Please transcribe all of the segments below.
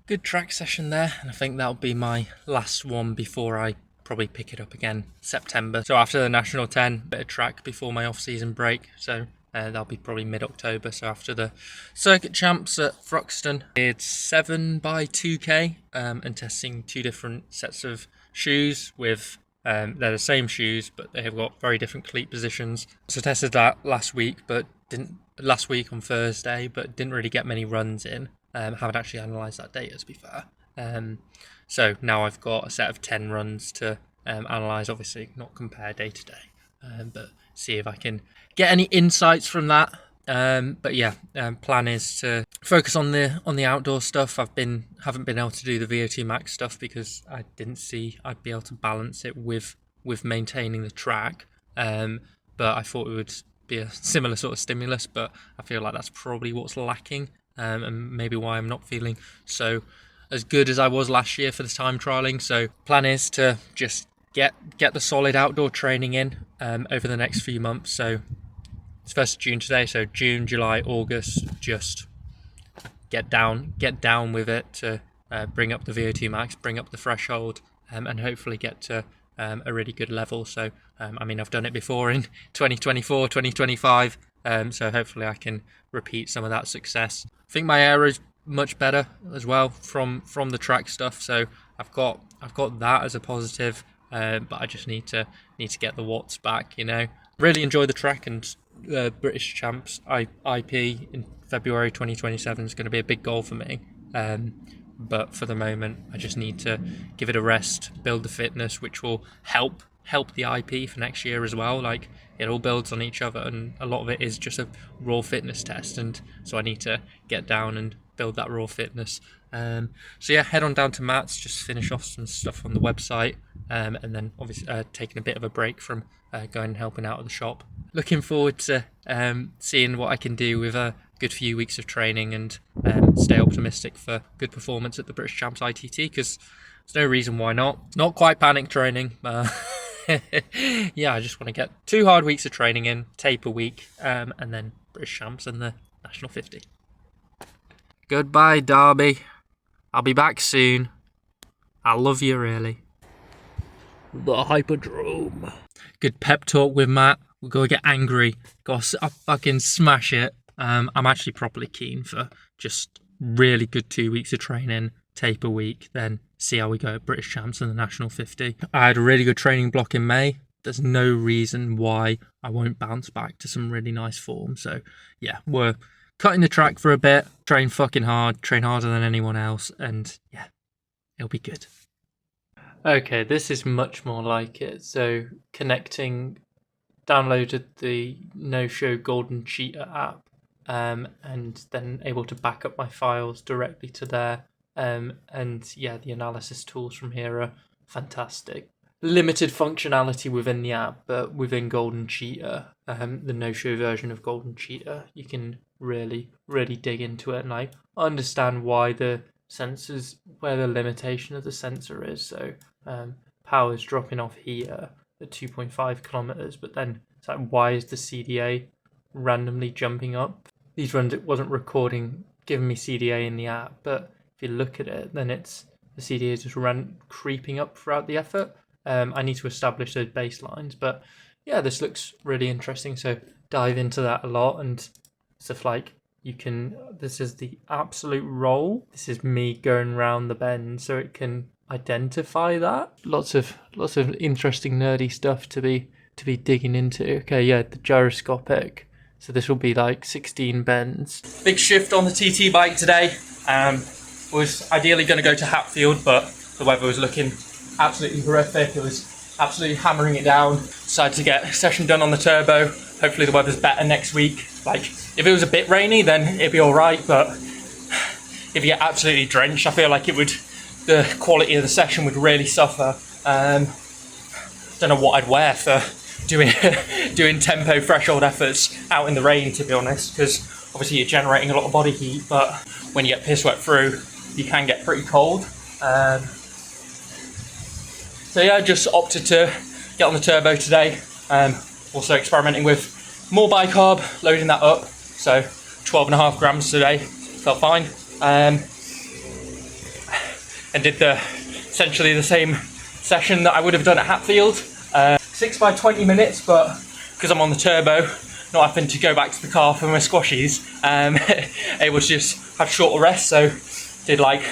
good track session there, and I think that'll be my last one before I probably pick it up again September. So after the National 10, bit of track before my off-season break. So that'll be probably mid-October. So after the Circuit Champs at Thruxton, it's 7 by 2K and testing two different sets of shoes with they're the same shoes, but they have got very different cleat positions. So tested that last week, on Thursday, but didn't really get many runs in. Haven't actually analysed that data, to be fair. So now I've got a set of 10 runs to analyse, obviously not compare day to day, but see if I can get any insights from that. But yeah, plan is to focus on the outdoor stuff. Haven't been able to do the VO2 max stuff because I didn't see I'd be able to balance it with maintaining the track. But I thought it would be a similar sort of stimulus, but I feel like that's probably what's lacking, and maybe why I'm not feeling so as good as I was last year for the time trialing. So plan is to just get the solid outdoor training in over the next few months. So it's 1st of June today, so June, July, August, just get down with it to bring up the VO2 max, bring up the threshold, and hopefully get to a really good level. So I mean, I've done it before in 2024, 2025, so hopefully I can repeat some of that success. I think my aero's much better as well from the track stuff, so I've got that as a positive, but I just need to get the watts back. Really enjoy the track, and British Champs IP in February 2027 is going to be a big goal for me. But for the moment, I just need to give it a rest, build the fitness, which will help the IP for next year as well. Like, it all builds on each other, and a lot of it is just a raw fitness test, and so I need to get down and build that raw fitness. So yeah, head on down to Matt's, just finish off some stuff on the website, and then obviously taking a bit of a break from going and helping out at the shop. Looking forward to seeing what I can do with a good few weeks of training, and stay optimistic for good performance at the British Champs ITT, because there's no reason why not. Not quite panic training. Yeah, I just want to get 2 hard weeks of training in, taper week, and then British Champs and the National 50. Goodbye, Derby. I'll be back soon. I love you, really. The Hyperdrome. Good pep talk with Matt. We'll go get angry. Go fucking smash it. I'm actually properly keen for just really good 2 weeks of training, taper week, then see how we go at British Champs and the National 50. I had a really good training block in May. There's no reason why I won't bounce back to some really nice form. So yeah, we're cutting the track for a bit, train fucking hard, train harder than anyone else, and yeah, it'll be good. Okay, this is much more like it. So downloaded the No-Show Golden Cheetah app, and then able to back up my files directly to there. And yeah, the analysis tools from here are fantastic. Limited functionality within the app, but within Golden Cheetah, the No-Show version of Golden Cheetah, you can really dig into it, and I understand why the sensors, where the limitation of the sensor is. So power's dropping off here at 2.5 kilometers, but then it's like, why is the CDA randomly jumping up? These runs, it wasn't giving me CDA in the app, but if you look at it, then it's the CDA just creeping up throughout the effort. I need to establish those baselines, but yeah, this looks really interesting. So dive into that a lot, and stuff like this is the absolute roll. This is me going round the bend, so it can identify that. Lots of interesting nerdy stuff to be digging into. Okay, yeah, the gyroscopic. So this will be like 16 bends. Big shift on the TT bike today. Was ideally going to go to Hatfield, but the weather was looking absolutely horrific. It was absolutely hammering it down. Decided to get a session done on the turbo. Hopefully the weather's better next week. Like, if it was a bit rainy, then it'd be all right, but if you get absolutely drenched, I feel like the quality of the session would really suffer. Don't know what I'd wear for doing tempo threshold efforts out in the rain, to be honest, because obviously you're generating a lot of body heat, but when you get piss wet through, you can get pretty cold. So yeah, just opted to get on the turbo today. Also experimenting with more bicarb, loading that up. So 12.5 grams today, felt fine. and did essentially the same session that I would have done at Hatfield. 6 by 20 minutes, but because I'm on the turbo, not having to go back to the car for my squashies, able to just have shorter rest. So did like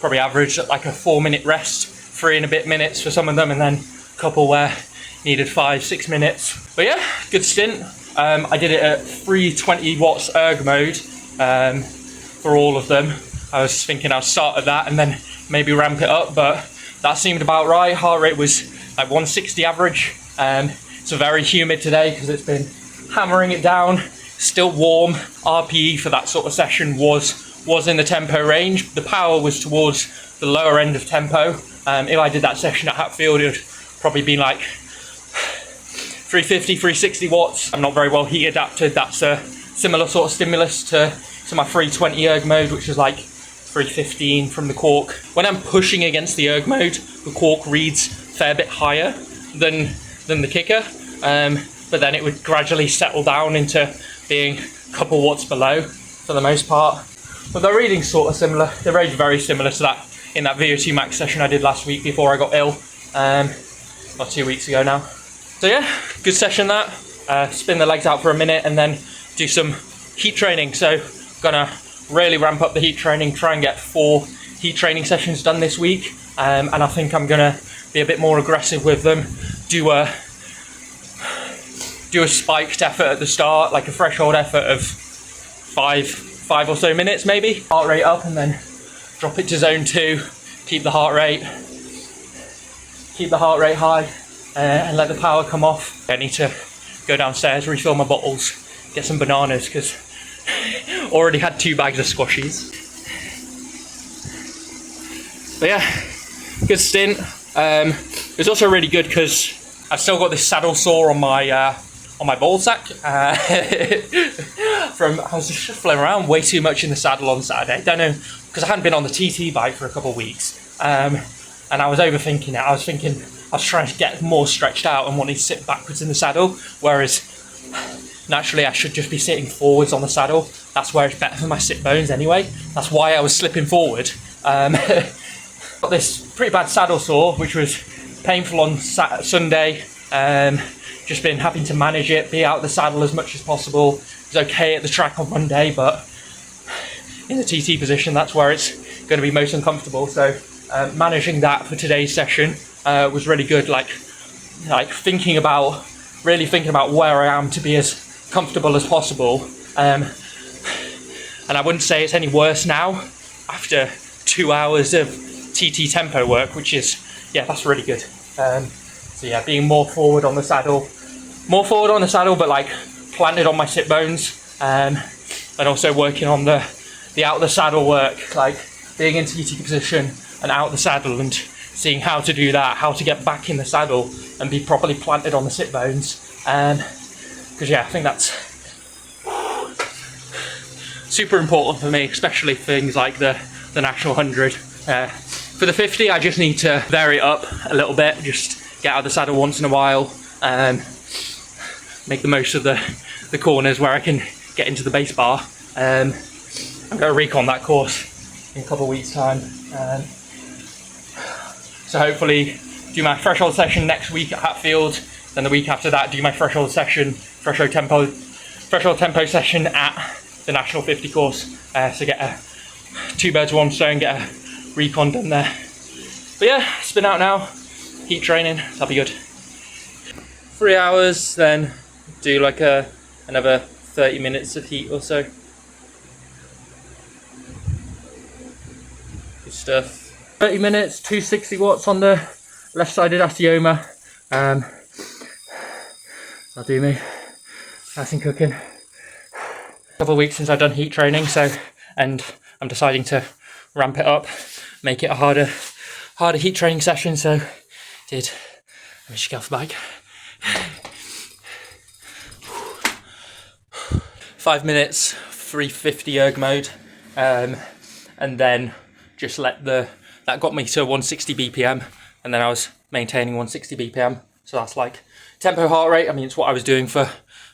probably average like a 4-minute rest, 3 and a bit minutes for some of them, and then a couple where needed 5-6 minutes. But yeah, good stint. I did it at 320 watts erg mode for all of them. I was thinking I'll start at that and then maybe ramp it up, but that seemed about right. Heart rate was like 160 average. It's very humid today because it's been hammering it down. Still warm. RPE for that sort of session was in the tempo range. The power was towards the lower end of tempo. If I did that session at Hatfield, it would probably been like 350, 360 watts. I'm not very well heat adapted. That's a similar sort of stimulus to my 320 erg mode, which is like 315 from the cork. When I'm pushing against the erg mode, the cork reads a fair bit higher than the kicker, but then it would gradually settle down into being a couple watts below for the most part. But the reading's sort of similar. The range very similar to that in that VO2 max session I did last week before I got ill, or 2 weeks ago now. So yeah, good session that. Spin the legs out for a minute and then do some heat training. So gonna really ramp up the heat training, try and get 4 heat training sessions done this week, and I think I'm gonna be a bit more aggressive with them. Do a spiked effort at the start, like a threshold effort of 5 or so minutes maybe. Heart rate up and then drop it to zone 2. Keep the heart rate high, and let the power come off. I need to go downstairs, refill my bottles, get some bananas because already had 2 bags of squashies. But yeah, good stint. It was also really good because I've still got this saddle sore on my ball sack. I was just shuffling around way too much in the saddle on Saturday. Don't know, because I hadn't been on the TT bike for a couple of weeks, and I was overthinking it. I was trying to get more stretched out and wanting to sit backwards in the saddle, whereas naturally I should just be sitting forwards on the saddle. That's where it's better for my sit bones anyway. That's why I was slipping forward. Got this pretty bad saddle sore, which was painful on Sunday. Just been having to manage it, be out of the saddle as much as possible. It was okay at the track on Monday, but in the TT position, that's where it's going to be most uncomfortable. So managing that for today's session was really good. Like thinking about where I am to be as comfortable as possible. And I wouldn't say it's any worse now after 2 hours of TT tempo work, which is, yeah, that's really good. So yeah, being more forward on the saddle, but like planted on my sit bones, and also working on the out of the saddle work, like being in TT position and out of the saddle and seeing how to do that, how to get back in the saddle and be properly planted on the sit bones. Because yeah, I think that's super important for me, especially things like the National 100. For the 50, I just need to vary it up a little bit, just get out of the saddle once in a while, make the most of the corners where I can get into the base bar. I'm going to recon that course in a couple of weeks' time. So hopefully do my threshold session next week at Hatfield, then the week after that do my threshold tempo session at the National 50 course. So get 2 birds with 1 stone, get a recon done there. But yeah, spin out now, heat training, that'll be good. 3 hours, then do like another 30 minutes of heat or so. Good stuff. 30 minutes, 260 watts on the left-sided Asioma. That'll do me. Nice and cooking. A couple of weeks since I've done heat training, and I'm deciding to ramp it up, make it a harder heat training session. So let me just get off the bike. 5 minutes, 350 erg mode, and then just let that got me to 160 BPM, and then I was maintaining 160 BPM. So that's like tempo heart rate. I mean, it's what I was doing for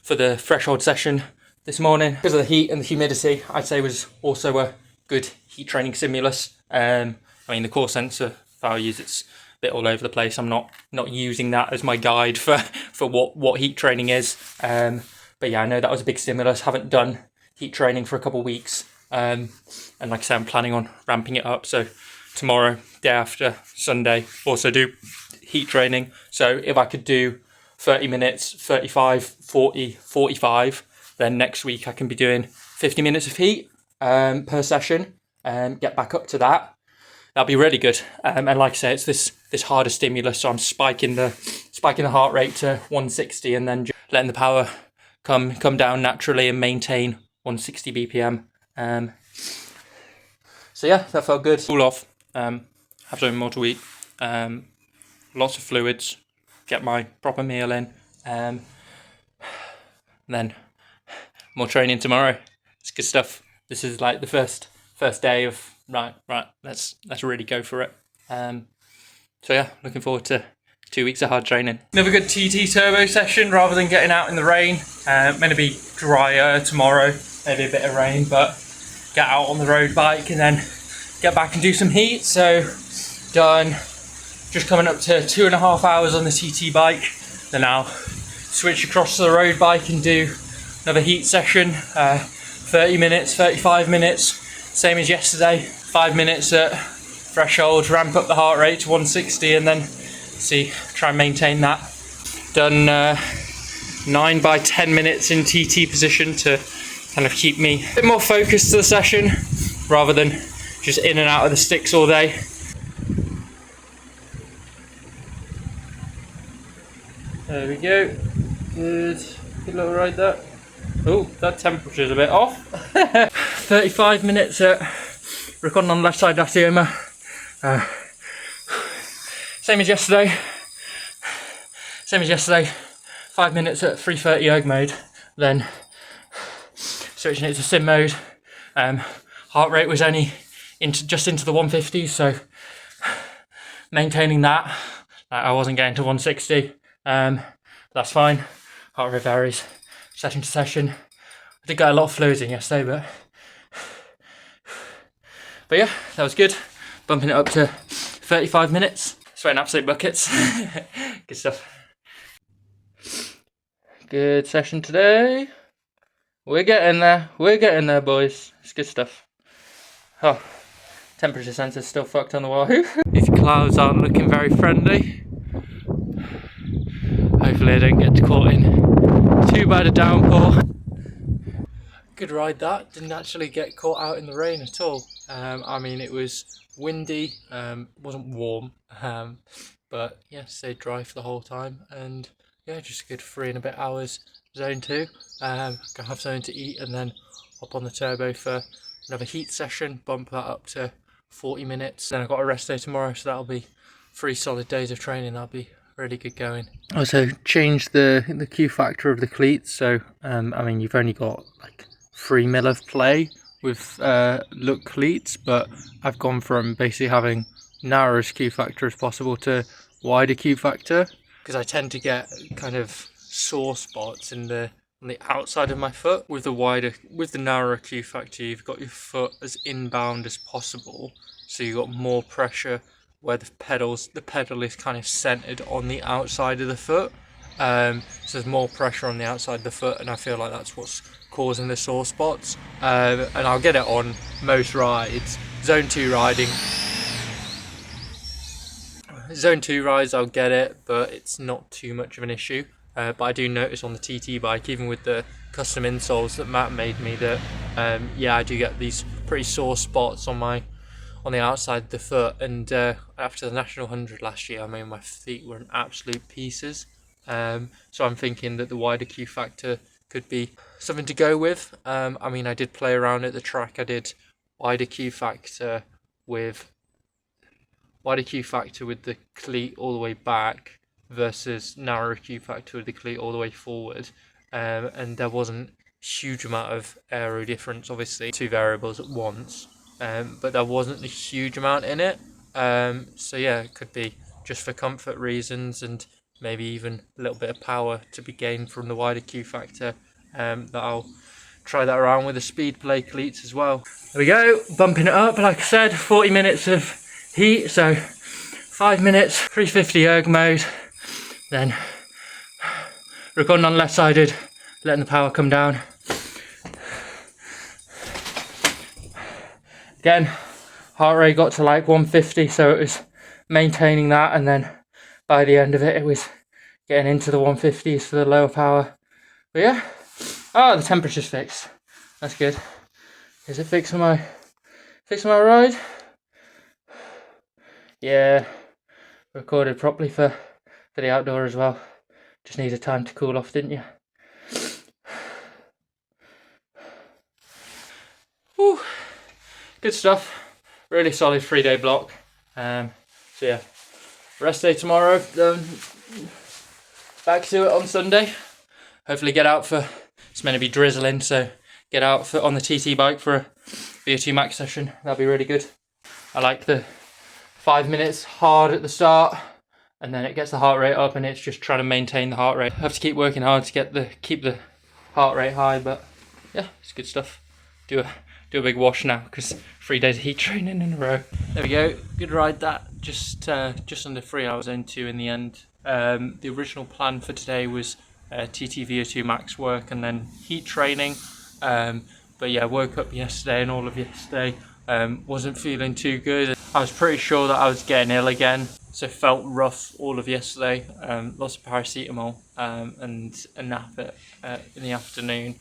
the threshold session this morning. Because of the heat and the humidity, I'd say was also a good heat training stimulus. I mean, the core sensor values, it's a bit all over the place. I'm not using that as my guide for what heat training is. But yeah, I know that was a big stimulus. Haven't done heat training for a couple of weeks. And like I said, I'm planning on ramping it up. So tomorrow, day after, Sunday, also do heat training. So if I could do 30 minutes, 35, 40, 45, then next week I can be doing 50 minutes of heat per session and get back up to that. That'll be really good. And like I say, it's this harder stimulus, so I'm spiking the heart rate to 160 and then just letting the power come down naturally and maintain 160 BPM. So yeah, that felt good. Cool off. Have something more to eat. Lots of fluids. Get my proper meal in. And then more training tomorrow. It's good stuff. This is like the first day of right. Let's really go for it. So yeah, looking forward to 2 weeks of hard training. Another good TT turbo session rather than getting out in the rain. Meant to be drier tomorrow, maybe a bit of rain, but get out on the road bike and then get back and do some heat. So done, just coming up to 2.5 hours on the TT bike. Then I'll switch across to the road bike and do another heat session, 30 minutes, 35 minutes, same as yesterday, 5 minutes at threshold, ramp up the heart rate to 160 and then try and maintain that. Done 9 by 10 minutes in TT position to kind of keep me a bit more focused to the session rather than just in and out of the sticks all day. There we go. Good little ride that. Oh, that temperature's a bit off. 35 minutes at recording on the left side Dacioma. Same as yesterday. 5 minutes at 330 erg mode. Then switching it to sim mode. Heart rate was only just into the 150s, so maintaining that. I wasn't getting to 160. That's fine. Heart rate varies session to session. I did get a lot of fluids in yesterday, but yeah, that was good. Bumping it up to 35 minutes. Sweating absolute buckets. Good stuff. Good session today. We're getting there, boys. It's good stuff. Oh, temperature sensor's still fucked on the Wahoo. These clouds aren't looking very friendly. Hopefully I don't get caught in too bad a downpour. Good ride that. Didn't actually get caught out in the rain at all. I mean, it was windy, wasn't warm, but yeah, stayed dry for the whole time, and yeah, just a good 3 and a bit hours zone 2. Gonna have something to eat and then hop on the turbo for another heat session, bump that up to 40 minutes. Then I've got a rest day tomorrow, so that'll be 3 solid days of training. That'll be really good going. Also changed the Q factor of the cleats, so I mean, you've only got like 3 mil of play with look cleats, but I've gone from basically having narrowest Q factor as possible to wider Q factor, because I tend to get kind of sore spots on the outside of my foot. With the narrower Q factor, you've got your foot as inbound as possible, so you've got more pressure where the pedal is kind of centered on the outside of the foot. So there's more pressure on the outside of the foot, and I feel like that's what's causing the sore spots. And I'll get it on most rides. Zone 2 rides I'll get it, but it's not too much of an issue. But I do notice on the TT bike, even with the custom insoles that Matt made me, that yeah, I do get these pretty sore spots on the outside of the foot. And after the National 100 last year, I mean, my feet were in absolute pieces. So I'm thinking that the wider Q factor could be something to go with. I mean, I did play around at the track. I did wider Q factor with the cleat all the way back versus narrow Q factor with the cleat all the way forward. And there wasn't a huge amount of aero difference, obviously 2 variables at once, but there wasn't a huge amount in it. So yeah, it could be just for comfort reasons, and maybe even a little bit of power to be gained from the wider Q factor. That I'll try that around with the speed play cleats as well. There we go, bumping it up, like I said, 40 minutes of heat, so 5 minutes, 350 erg mode, then recording on left-sided, letting the power come down. Again, heart rate got to like 150, so it was maintaining that, and then by the end of it, it was getting into the 150s for the lower power. But yeah, oh, the temperature's fixed. That's good. Is it fixing my ride? Yeah, recorded properly for the outdoor as well. Just needed time to cool off, didn't you? Whew. Good stuff. Really solid 3-day block. So yeah, rest day tomorrow. Back to it on Sunday. Hopefully get out for, it's meant to be drizzling, so get out on the TT bike for a VO2 max session. That'll be really good. I like the 5 minutes hard at the start, and then it gets the heart rate up, and it's just trying to maintain the heart rate. I have to keep working hard to keep the heart rate high, but yeah, it's good stuff. Do a big wash now because 3 days of heat training in a row. There we go. Good ride that. Just under 3 hours zone 2 in the end. The original plan for today was TT VO2 max work and then heat training. But yeah, woke up yesterday and all of yesterday wasn't feeling too good. I was pretty sure that I was getting ill again, so felt rough all of yesterday. Lots of paracetamol and a nap in the afternoon.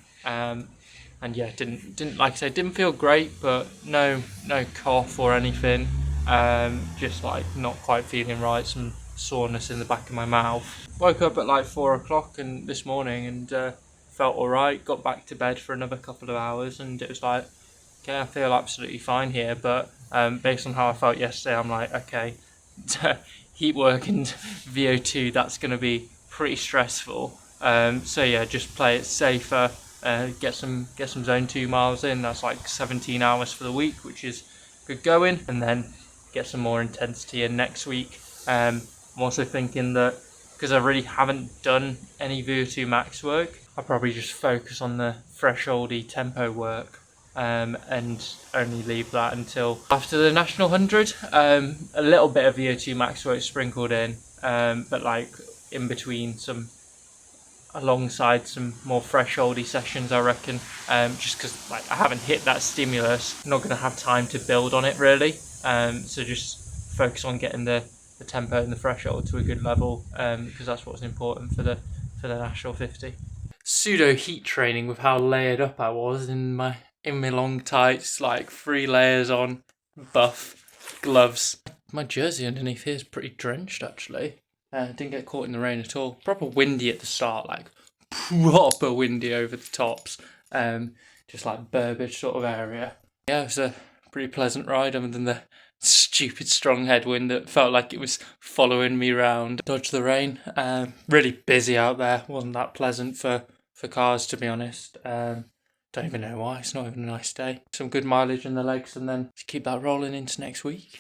And yeah, didn't like I said, didn't feel great, but no cough or anything. Just like not quite feeling right, some soreness in the back of my mouth. Woke up at like 4 o'clock and this morning and felt alright. Got back to bed for another couple of hours and it was like, okay, I feel absolutely fine here. But based on how I felt yesterday, I'm like, okay, heat work and VO2, that's going to be pretty stressful. So yeah, just play it safer. Get some zone 2 miles in. That's like 17 hours for the week, which is good going, and then get some more intensity in next week. I'm also thinking that because I really haven't done any VO2 max work, I'll probably just focus on the thresholdy tempo work and only leave that until after the National 100. A little bit of VO2 max work sprinkled in, but like in between alongside some more thresholdy sessions, I reckon, just because like I haven't hit that stimulus, I'm not going to have time to build on it really, so just focus on getting the tempo and the threshold to a good level, because that's what's important for the National 50. Pseudo heat training with how layered up I was in my long tights, like 3 layers on, buff, gloves. My jersey underneath here is pretty drenched actually. Didn't get caught in the rain at all. Proper windy at the start, like proper windy over the tops. Just like Burbage sort of area. Yeah, it was a pretty pleasant ride other than the stupid strong headwind that felt like it was following me around. Dodge the rain. Really busy out there. Wasn't that pleasant for cars, to be honest. Don't even know why. It's not even a nice day. Some good mileage in the legs and then just keep that rolling into next week.